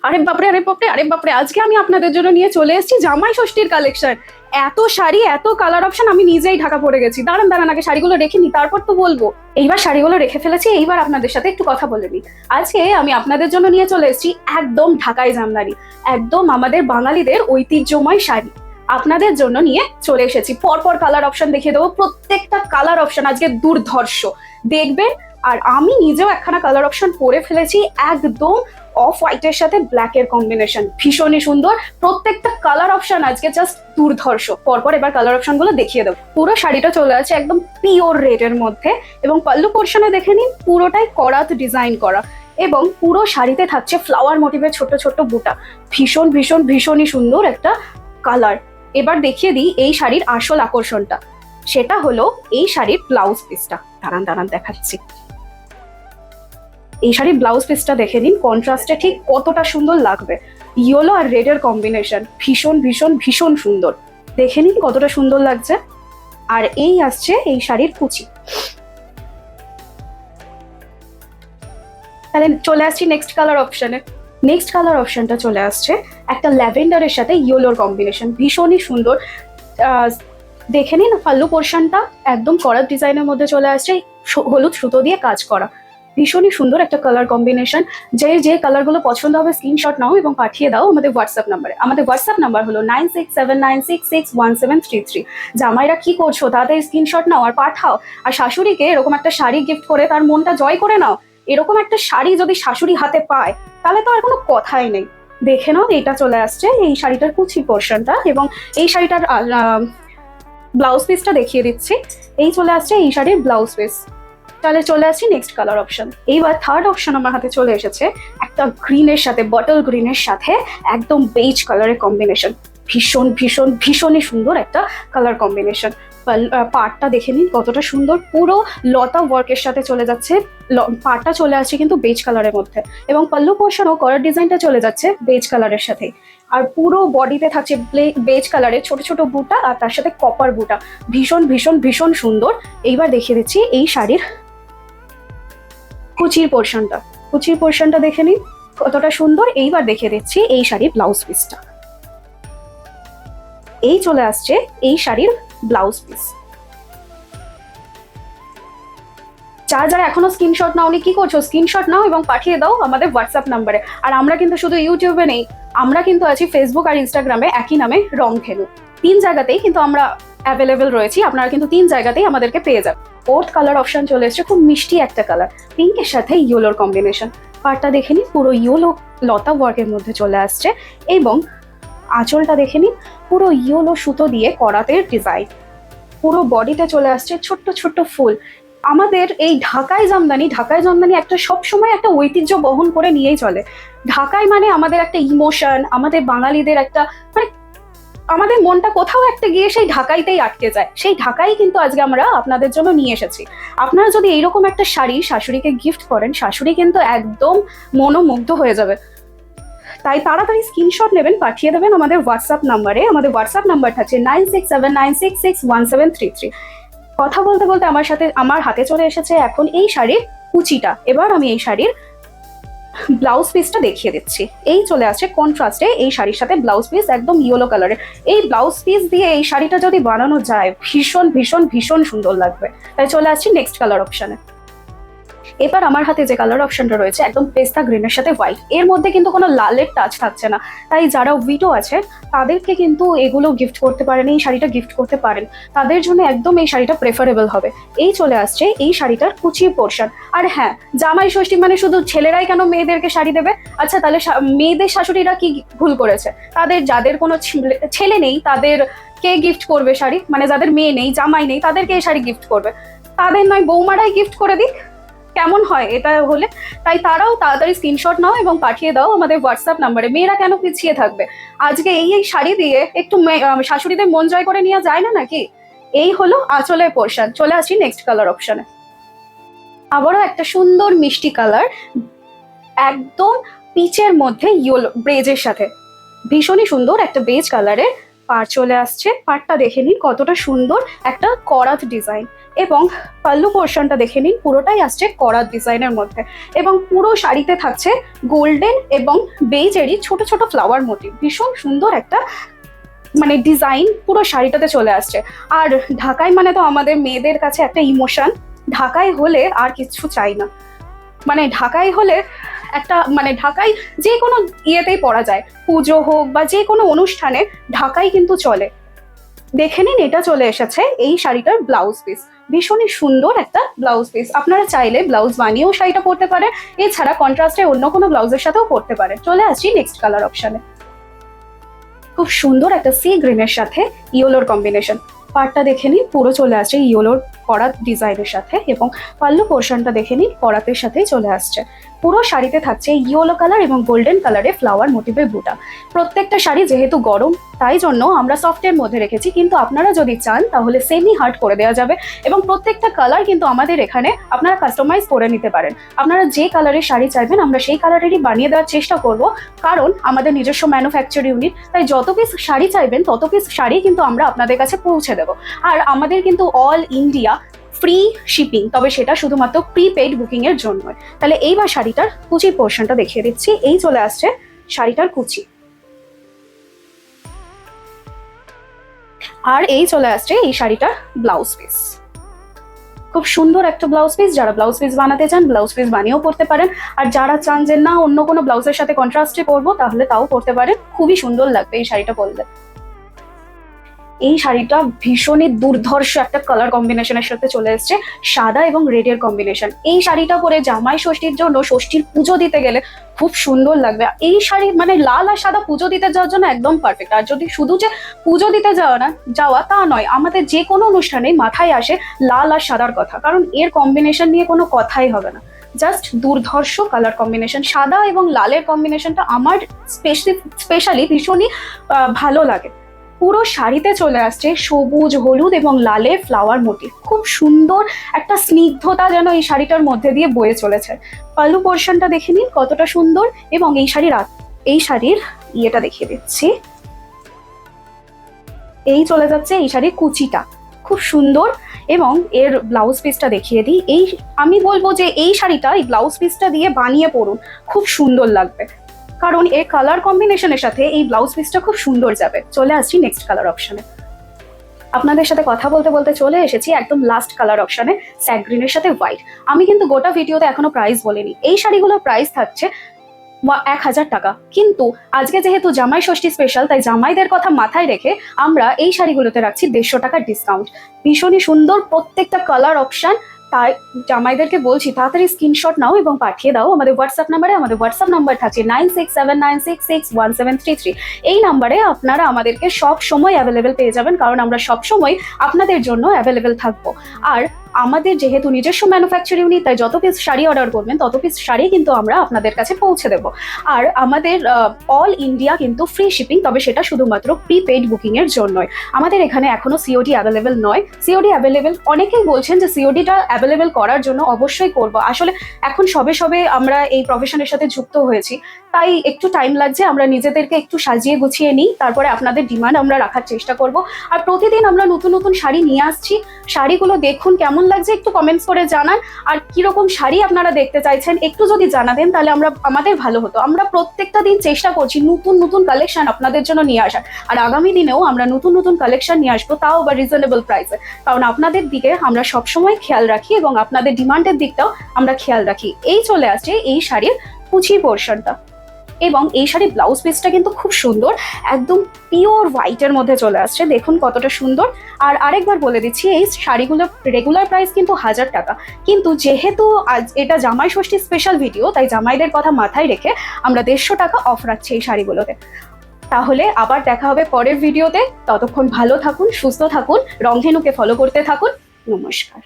আরে বাপরে, আরে বাপরে, আরে বাপরে, আজকে আমি আপনাদের জন্য নিয়ে চলে এসেছি জামাই ষষ্ঠীর কালেকশন। এত শাড়ি, এত কালার অপশন, আমি নিজেই ঢাকা পড়ে গেছি। দাঁড়ান দাঁড়ান, আগে শাড়িগুলো রেখে নি, তারপর তো বলবো। এইবার শাড়িগুলো রেখে ফেলেছি, এইবার আপনাদের সাথে একটু কথা বলে নিই। আজকে আমি আপনাদের জন্য নিয়ে চলে এসেছি একদম ঢাকাই জামদানি, একদম আমাদের বাঙালিদের ঐতিহ্যময় শাড়ি আপনাদের জন্য নিয়ে চলে এসেছি। পরপর কালার অপশন দেখিয়ে দেবো, প্রত্যেকটা কালার অপশন আজকে দুর্ধর্ষ দেখবেন। আর আমি নিজেও একখানা কালার অপশন পরে ফেলেছি, একদম অফ হোয়াইটের সাথে ব্ল্যাক এর কম্বিনেশন, ভীষণই সুন্দর। প্রত্যেকটা কালার অপশন আজকে জাস্ট দুর্ধর্ষ। পরপর এবার কালার অপশন গুলো দেখিয়ে দেবো। পুরো শাড়িটা চলে আছে একদম পিওর রেড এর মধ্যে, এবং পাল্লু পোর্শনে দেখে নিন পুরোটাই করাত ডিজাইন করা, এবং পুরো শাড়িতে থাকছে ফ্লাওয়ার মোটিভের ছোট ছোট বুটা। ভীষণ ভীষণ ভীষণই সুন্দর একটা কালার। এবার দেখিয়ে দিই এই শাড়ির আসল আকর্ষণটা, সেটা হলো এই শাড়ির ব্লাউজ পিসটা। দাঁড়ান দাঁড়ান দেখাচ্ছি। এই শাড়ির ব্লাউজ পিসটা দেখে নিন, কন্ট্রাস্টে ঠিক কতটা সুন্দর লাগবে। ইয়েলো আর রেড এর কম্বিনেশন ভীষণ ভীষণ ভীষণ সুন্দর, দেখে নিন কতটা সুন্দর লাগছে। আর এই আসছে এই শাড়ির কুচি। তাহলে চলে আসছি নেক্সট কালার অপশনে। নেক্সট কালার অপশনটা চলে আসছে একটা ল্যাভেন্ডারের সাথে ইয়েলোর কম্বিনেশন, ভীষণই সুন্দর। দেখে নিন পাল্লু পোর্শনটা একদম করাত ডিজাইনের মধ্যে চলে আসছে, হলুদ সুতো দিয়ে কাজ করা, ভীষণই সুন্দর একটা কালার কম্বিনেশন। যে যে কালারগুলো পছন্দ হবে স্ক্রিনশট নাও এবং পাঠিয়ে দাও আমাদের হোয়াটসঅ্যাপ নাম্বারে। আমাদের হোয়াটসঅ্যাপ নাম্বার হলো 9679661733। জামাইরা কি করছো, তাদের স্ক্রিনশট নাও আর পাঠাও। আর শাশুড়িকে এরকম একটা শাড়ি গিফট করে তার মনটা জয় করে নাও। এরকম একটা শাড়ি যদি শাশুড়ি হাতে পায় তাহলে তো আর কোনো কথাই নেই। দেখে নাও, এইটা চলে আসছে এই শাড়িটার কুচি পোর্শনটা, এবং এই শাড়িটার ব্লাউজ পিসটা দেখিয়ে দিচ্ছি। এই চলে আসছে এই শাড়ির ব্লাউজ পিস। তাহলে চলে আসছি নেক্সট কালার অপশন। এইবার থার্ড অপশন আমার হাতে চলে এসেছে একটা গ্রিনের সাথে, বটল গ্রিনের সাথে একদম বেজ কালারের কম্বিনেশন। ভীষণ ভীষণ ভীষণই সুন্দর একটা কালার কম্বিনেশন। পাড়টা দেখে নিন কতটা সুন্দর, পুরো লতা ওয়ার্কের সাথে চলে যাচ্ছে। পাড়টা চলে আসছে কিন্তু বেজ কালারের মধ্যে, এবং পাল্লু পোর্শন ও কলার ডিজাইনটা চলে যাচ্ছে বেজ কালারের সাথে। আর পুরো বডিতে থাকছে বেজ কালারের ছোট ছোট বুটা, আর তার সাথে কপার বুটা। ভীষণ ভীষণ ভীষণ সুন্দর। এইবার দেখিয়ে দিচ্ছি এই শাড়ির কুচির পোর্শনটা। কুচির পোর্শনটা দেখে নিন কতটা সুন্দর। এইবার দেখিয়ে দিচ্ছি এই শাড়ির ব্লাউজ পিসটা। এই চলে আসছে এই শাড়ির ব্লাউজ পিস। যারা যারা এখনো স্ক্রিনশট নাওনি, কি করছো, স্ক্রিনশট নাও এবং পাঠিয়ে দাও আমাদের হোয়াটসঅ্যাপ নাম্বারে। আর আমরা কিন্তু শুধু ইউটিউবে নেই, আমরা কিন্তু আছি ফেসবুক আর ইনস্টাগ্রামে একই নামে রংধেনু। 3 জায়গাতেই কিন্তু আমরা অ্যাভেলেবেল রয়েছি, আপনারা কিন্তু 3 জায়গাতেই আমাদেরকে পেয়ে যাবেন। ফোর্থ কালার অপশন চলে এসছে, খুব মিষ্টি একটা কালার, পিঙ্কের সাথে ইয়েলোর কম্বিনেশন। পাড়টা দেখে নিন পুরো ইয়েলো লতা ওয়ার্কের মধ্যে চলে আসছে, এবং আঁচলটা দেখে নিন পুরো ইয়েলো সুতো দিয়ে করাতের ডিজাইন। পুরো বডিতে চলে আসছে ছোট্ট ছোট্ট ফুল। আমাদের এই ঢাকাই জামদানি, ঢাকাই জামদানি একটা সবসময় একটা ঐতিহ্য বহন করে নিয়েই চলে। ঢাকাই মানে আমাদের একটা ইমোশন, আমাদের বাঙালিদের একটা মানে আমাদের মনটা কোথাও একটা গিয়ে সেই ঢাকাইতেই আটকে যায়। সেই ঢাকাই কিন্তু আজকে আমরা আপনাদের জন্য নিয়ে এসেছি। আপনারা যদি এইরকম একটা শাড়ি শাশুড়িকে গিফট করেন, শাশুড়ি কিন্তু একদম মনোমুগ্ধ হয়ে যাবে। তাই তাড়াতাড়ি স্ক্রিনশট নেবেন, পাঠিয়ে দেবেন আমাদের হোয়াটসঅ্যাপ নাম্বারে। আমাদের হোয়াটসঅ্যাপ নাম্বারটা হচ্ছে 9679661733। কথা বলতে বলতে আমার হাতে চলে এসেছে এখন এই শাড়ির কুচিটা। এবার আমি এই শাড়ির ব্লাউজ পিসটা দেখিয়ে দিচ্ছি। এই চলে আসছে কন্ট্রাস্টে এই শাড়ির সাথে ব্লাউজ পিস একদম ইয়েলো কালারের। এই ব্লাউজ পিস দিয়ে এই শাড়িটা যদি বানানো যায় ভীষণ ভীষণ ভীষণ সুন্দর লাগবে। তাই চলে আসছি নেক্সট কালার অপশনে। এবার আমার হাতে যে কালার অপশনটা রয়েছে একদম পেস্তা গ্রিনের সাথে হোয়াইট, এর মধ্যে কিন্তু কোনো লালের টাচ থাকছে না। তাই যারা উইডো আছে তাদেরকে কিন্তু এগুলো গিফট করতে পারেন, এই শাড়িটা গিফট করতে পারেন, তাদের জন্য একদম এই শাড়িটা প্রেফারেবল হবে। এই চলে আসছে এই শাড়িটার কুচি পোর্শন। আর হ্যাঁ, জামাই ষষ্ঠী মানে শুধু ছেলেরাই কেন মেয়েদেরকে শাড়ি দেবে? আচ্ছা, তাহলে মেয়েদের শাশুড়িরা কি ভুল করেছে? তাদের যাদের কোনো ছেলে নেই তাদের কে গিফট করবে শাড়ি? মানে যাদের মেয়ে নেই, জামাই নেই, তাদেরকে এই শাড়ি গিফট করবে? তাদের নয় বৌমারাই গিফট করে দিক, কেমন হয় এটা হলে? তাই তারাও তাড়াতাড়ি স্ক্রিনশট নাও এবং পাঠিয়ে দাও আমাদের হোয়াটসঅ্যাপ নাম্বারে। মেয়েরা কেন পিছিয়ে থাকবে? আজকে এই এই শাড়ি দিয়ে একটু শাশুড়িদের মন জয় করে নেওয়া যায় না নাকি? এই হলো আঁচলের পোর্শন। চলে আসি নেক্সট কালার অপশনে। আবারও একটা সুন্দর মিষ্টি কালার, একদম পিচের মধ্যে ইয়েলো ব্রেজের সাথে, ভীষণই সুন্দর একটা বেজ কালারের পাড় চলে আসছে, পাড়টা দেখে নিন কতটা সুন্দর একটা করাত ডিজাইন, এবং পাল্লু পোর্শনটা দেখে নিন পুরোটাই আসছে করাত ডিজাইনের মধ্যে, এবং পুরো শাড়িতে থাকছে গোল্ডেন এবং বেজেরই ছোট ছোট ফ্লাওয়ার মোটিভ। ভীষণ সুন্দর একটা মানে ডিজাইন পুরো শাড়িটাতে চলে আসছে। আর ঢাকাই মানে তো আমাদের মেয়েদের কাছে একটা ইমোশন, ঢাকাই হলে আর কিছু চাই না। মানে ঢাকাই হলে একটা মানে ঢাকাই যে কোনো ইয়েতেই পরা যায়, পুজো হোক বা যে কোনো অনুষ্ঠানে ঢাকাই কিন্তু চলে। দেখে নিন এটা চলে এসেছে এই শাড়িটার ব্লাউজ পিস, ভীষণই সুন্দর একটা ব্লাউজ পিস। আপনারা চাইলে ব্লাউজ বানিয়েও শাড়িটা পরতে পারে, এছাড়া কন্ট্রাস্টে অন্য কোনো ব্লাউজের সাথেও পরতে পারে। চলে আসছি নেক্সট কালার অপশনে। খুব সুন্দর একটা সি গ্রিনের সাথে ইয়েলোর কম্বিনেশন, পাড়টা দেখে নিন পুরো চলে আসছে ইয়েলোর করাত ডিজাইনের সাথে, এবং পাল্লু পোর্শনটা দেখে নিন করাতের সাথেই চলে আসছে। পুরো শাড়িতে থাকছে ইয়েলো কালার এবং গোল্ডেন কালারে ফ্লাওয়ার মোটিভের বুটা। প্রত্যেকটা শাড়ি যেহেতু গরম তাই জন্য আমরা সফটের মধ্যে রেখেছি, কিন্তু আপনারা যদি চান তাহলে সেমি হার্ড করে দেওয়া যাবে, এবং প্রত্যেকটা কালার কিন্তু আমাদের এখানে আপনারা কাস্টমাইজ করে নিতে পারেন। আপনারা যে কালারের শাড়ি চাইবেন আমরা সেই কালারেরই বানিয়ে দেওয়ার চেষ্টা করব, কারণ আমাদের নিজস্ব ম্যানুফ্যাকচার ইউনিট, তাই যত পিস শাড়ি চাইবেন তত পিস শাড়ি কিন্তু আমরা আপনাদের কাছে পৌঁছে দেবো। আর আমাদের কিন্তু অল ইন্ডিয়া ফ্রি শিপিং, তবে সেটা শুধুমাত্র প্রিপেইড বুকিং এর জন্য। তাহলে এইবার শাড়িটার কুচির পোর্শনটা দেখিয়ে দিচ্ছি। এই চলে আসছে শাড়িটার কুচি, আর এই চলে আসছে এই শাড়িটার ব্লাউজ পিস। খুব সুন্দর একটা ব্লাউজ পিস, যারা ব্লাউজ পিস বানাতে চান ব্লাউজ পিস বানিয়েও পরতে পারেন, আর যারা চান যে না অন্য কোনো ব্লাউজের সাথে কন্ট্রাস্টে পরবো তাহলে তাও পরতে পারেন, খুবই সুন্দর লাগবে এই শাড়িটা পরলে। এই শাড়িটা ভীষণই দুর্ধর্ষ একটা কালার কম্বিনেশনের সাথে চলে এসছে, সাদা এবং রেডের কম্বিনেশন। এই শাড়িটা পরে জামাই ষষ্ঠীর জন্য, ষষ্ঠীর পুজো দিতে গেলে খুব সুন্দর লাগবে। এই শাড়ি মানে লাল আর সাদা পুজো দিতে যাওয়ার জন্য একদম পারফেক্ট। আর যদি শুধু যে পুজো দিতে যাওয়া তা নয়, আমাদের যে কোনো অনুষ্ঠানে মাথায় আসে লাল আর সাদার কথা, কারণ এর কম্বিনেশন নিয়ে কোনো কথাই হবে না। জাস্ট দুর্ধর্ষ কালার কম্বিনেশন, সাদা এবং লালের কম্বিনেশনটা আমার স্পেশালি ভীষণই ভালো লাগে। পুরো শাড়িতে চলে আসছে সবুজ, হলুদ এবং লালের ফ্লাওয়ার মোটিভ। খুব সুন্দর একটা স্নিগ্ধতা যেন এই শাড়িটার মধ্যে দিয়ে বয়ে চলেছে। পাল্লু পোর্শনটা দেখে নিন কতটা সুন্দর, এবং এই শাড়ির ইয়েটা দেখিয়ে দিচ্ছি। এই চলে যাচ্ছে এই শাড়ির কুচিটা, খুব সুন্দর, এবং এর ব্লাউজ পিসটা দেখিয়ে দিই। আমি বলবো যে এই শাড়িটা এই ব্লাউজ পিসটা দিয়ে বানিয়ে পরুন, খুব সুন্দর লাগবে, কারণ এর কালার কম্বিনেশনের সাথে এই ব্লাউজ পিসটা খুব সুন্দর যাবে। চলে আসছি নেক্সট কালার অপশনে। আপনাদের সাথে কথা বলতে বলতে চলে এসেছি একদম লাস্ট কালার অপশনে, স্যাগ গ্রিনের সাথে হোয়াইট। আমি কিন্তু গোটা ভিডিওতে এখনো প্রাইস বলিনি। এই শাড়িগুলোর প্রাইস থাকছে 1000 টাকা, কিন্তু আজকে যেহেতু জামাই ষষ্ঠী স্পেশাল, তাই জামাইদের কথা মাথায় রেখে আমরা এই শাড়িগুলোতে রাখছি 150 টাকার ডিসকাউন্ট। ভীষণই সুন্দর প্রত্যেকটা কালার অপশন, তাই জামাইদেরকে বলছি তাড়াতাড়ি স্ক্রিনশট নাও এবং পাঠিয়ে দাও আমাদের হোয়াটসঅ্যাপ নাম্বারে। আমাদের হোয়াটসঅ্যাপ নাম্বার থাকছে 9679661733। এই নাম্বারে আপনারা আমাদেরকে সব সময় অ্যাভেলেবেল পেয়ে যাবেন, কারণ আমরা সব সময় আপনাদের জন্য অ্যাভেলেবেল থাকবো। আর আমাদের যেহেতু নিজস্ব ম্যানুফ্যাকচার ইউনিট, তাই যত পিস শাড়ি অর্ডার করবেন তত পিস শাড়ি কিন্তু আমরা আপনাদের কাছে পৌঁছে দেবো। আর আমাদের অল ইন্ডিয়া কিন্তু ফ্রি শিপিং, তবে সেটা শুধুমাত্র প্রিপেইড বুকিং এর জন্যই। আমাদের এখানে এখনো সিওডি অ্যাভেলেবেল নয়। সিওডি অ্যাভেলেবেল, অনেকেই বলছেন যে সিওডিটা অ্যাভেলেবেল করার জন্য অবশ্যই করব। আসলে এখন সবে সবে আমরা এই প্রফেশনের সাথে যুক্ত হয়েছি, তাই একটু টাইম লাগছে। আমরা নিজেদেরকে একটু সাজিয়ে গুছিয়ে নিই, তারপরে আপনাদের ডিমান্ড আমরা রাখার চেষ্টা করব। আর প্রতিদিন আমরা নতুন নতুন শাড়ি নিয়ে আসছি। শাড়িগুলো দেখুন কেমন লাগছে একটু কমেন্টস করে জানান, আর কিরকম শাড়ি আপনারা দেখতে চাইছেন একটু যদি জানাতেন তাহলে আমাদের ভালো হতো। আমরা প্রত্যেকটা দিন চেষ্টা করছি নতুন নতুন কালেকশন আপনাদের জন্য নিয়ে আসার, আর আগামী দিনেও আমরা নতুন নতুন কালেকশন নিয়ে আসবো, তাও আবার রিজনেবল প্রাইসে, কারণ আপনাদের দিকে আমরা সবসময় খেয়াল রাখি এবং আপনাদের ডিমান্ডের দিকটাও আমরা খেয়াল রাখি। এই চলে আসছে এই শাড়ির কুচি পোর্শনটা, এবং এই শাড়ির ব্লাউজ পিসটা কিন্তু খুব সুন্দর, একদম পিওর হোয়াইটের মধ্যে চলে আসছে। দেখুন কতটা সুন্দর। আর আরেকবার বলে দিচ্ছি, এই শাড়িগুলোর রেগুলার প্রাইস কিন্তু 1000 টাকা, কিন্তু যেহেতু আজ এটা জামাই ষষ্ঠী স্পেশাল ভিডিও, তাই জামাইদের কথা মাথায় রেখে আমরা 150 টাকা অফ রাখছি এই শাড়িগুলোতে। তাহলে আবার দেখা হবে পরের ভিডিওতে। ততক্ষণ ভালো থাকুন, সুস্থ থাকুন, রংধেনুকে ফলো করতে থাকুন। নমস্কার।